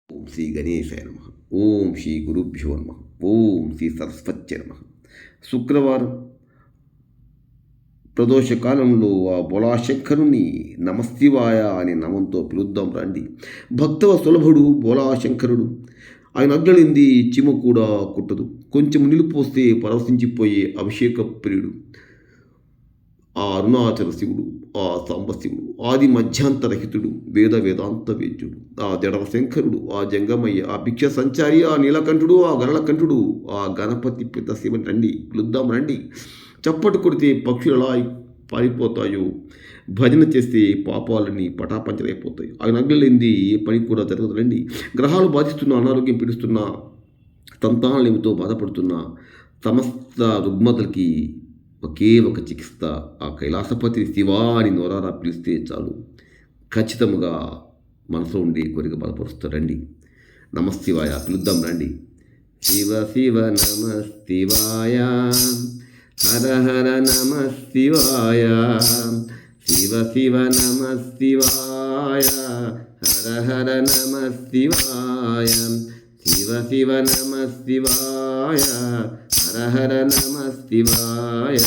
ఓం శ్రీ గణేశాయ నమ. ఓం శ్రీ గురుభ్యో నమ. ఓం శ్రీ సరస్వత్య నమ. శుక్రవారం ప్రదోష కాలంలో ఆ బోళాశంకరుని నమశివాయ అనే నామంతో పిలుద్దాం రండి. భక్తవ సులభుడు బోళాశంకరుడు. ఆయన అగ్రలింది చిమ కూడా కుట్టదు. కొంచెం నిలుపోస్తే పరవశించిపోయే అభిషేక ప్రియుడు. ఆ అరుణాచల శివుడు, ఆ సాంబశివుడు, ఆది మధ్యాంతరహితుడు, వేదాంత వేద్యుడు, ఆ జడవ శంకరుడు, ఆ జంగమయ్య, ఆ భిక్ష సంచారి, ఆ నీలకంఠుడు, ఆ గరళకంఠుడు, ఆ గణపతి పిత శివని రండి, పిలుద్దాం రండి. చప్పటు కొడితే పక్షులు ఎలా పారిపోతాయో, భజన చేస్తే పాపాలని పటాపంచలైపోతాయి. ఆయన అగ్నిలేంది ఏ పని కూడా జరగదు రండి. గ్రహాలు బాధిస్తున్న, అనారోగ్యం పీడిస్తున్న, సంతానలేమితో బాధపడుతున్న సమస్త రుగ్మతలకి ఒకే ఒక చికిత్స. ఆ కైలాసపతి శివాని నోరారా పిలిస్తే చాలు, ఖచ్చితంగా మనసు ఉండి కోరిక బలపరుస్తారండి. నమశివాయ పిలుద్దాం రండి. శివ శివ నమశివాయ, హర హర నమశివాయ, శివ శివ నమశివాయ, హర హర నమశివాయ, శివ శివ నమశివాయ, హర హర నమశివాయ,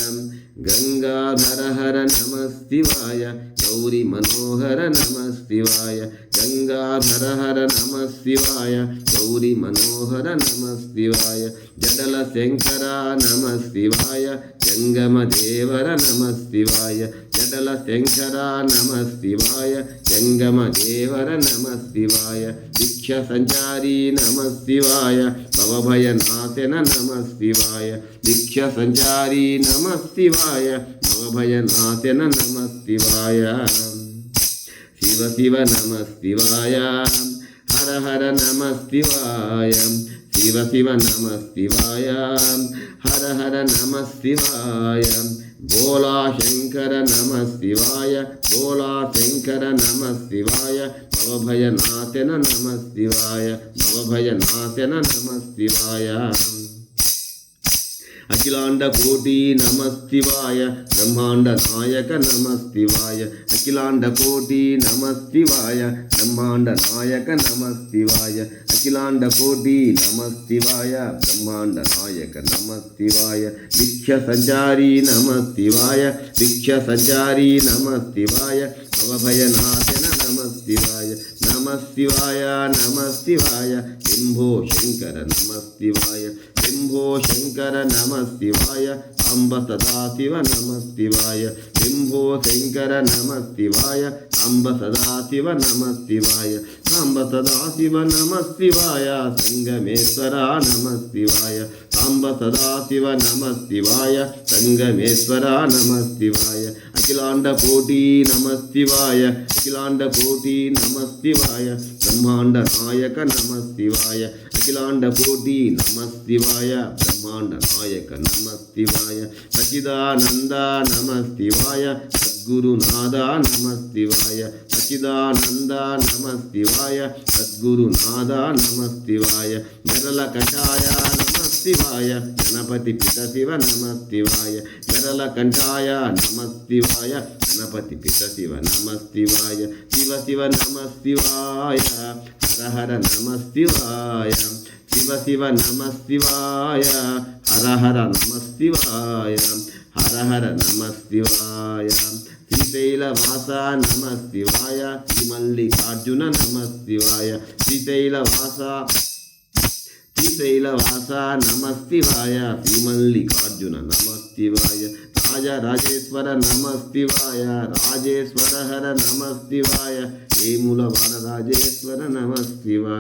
గంగాధర హర నమశివాయ, గౌరీ మనోహర నమశివాయ, గంగాధర హర నమశివాయ, గౌరీ మనోహర నమశివాయ, జడల శంకర నమశివాయ, జంగమ దేవర నమశివాయ, జడల శంకర నమశివాయ, జంగమ దేవర నమశివాయ, భిక్ష సంచారి నమశివాయ, భవభయనాశన నమశివాయ, భిక్ష సంచారి నమశివాయ, భవభయనాశన నమశివాయ, శివ శివ నమశివాయ, హర హర నమశివాయ, శివ శివ నమశివాయ, హర హర నమశివాయ, భోళా శంకర నమశివాయ, భోళా శంకర నమశివాయ, భవభయనాశన నమశివాయ, భవభయనాశన నమశివాయ, అఖిలాండ కోటి నమశివాయ, బ్రహ్మాండ నాయక నమశివాయ, అఖిలాండ కోటి నమశివాయ, బ్రహ్మాండ నాయక నమశివాయ, అఖిలాండ కోటి నమశివాయ, బ్రహ్మాండ నాయక నమశివాయ, భిక్ష సంచారి నమశివాయ, భిక్ష సంచారి నమశివాయ, భవభయనాశన నమశివాయ, నమశివాయ నమశివాయ, శంభో శంకర నమశివాయ, శంభో శంకర నమశివాయ, అంబ సదాశివ నమశివాయ, శంభో శంకర నమశివాయ, అంబ సదాశివ నమశివాయ, సాంబ సదాశివ నమశివాయ, సంగమేశ్వర నమశివాయ, సాంబ సదాశివ నమశివాయ, సంగమేశ్వర నమశివాయ, అఖిలాండ కోటి నమశివాయ, అఖిలాండ కోటి నమశివాయ, బ్రహ్మాండ నాయక నమశివాయ, అఖిలాండ కోటి నమశివాయ, బ్రహ్మాండ నాయక నమశివాయ, సచిదానంద నమశివాయ, సద్గురునాథ నమశివాయ, సచిదానంద నమశివాయ, సద్గురునాథ నమశివాయ, గరల కషాయ నమశివాయ, గణపతి పిత శివ నమశివాయ, గరల కంఠాయ నమశివాయ, గణపతి పిత శివ నమశివాయ, శివ శివ నమశివాయ, హర హర నమశివాయ, శివ శివ నమశివాయ, హర హర నమశివాయ, హర హర నమశివాయ, శ్రీశైలవాస నమశివాయ, శ్రీమల్లికార్జున నమశివాయ, శ్రీశైలవాస శ్రీశైలవాస నమశివాయ, శ్రీమల్లికార్జున నమశివాయ, రాజరాజేశ్వర నమశివాయ, రాజేశ్వర హర నమశివాయ, ఏముల వరరాజేశ్వర నమశివాయ.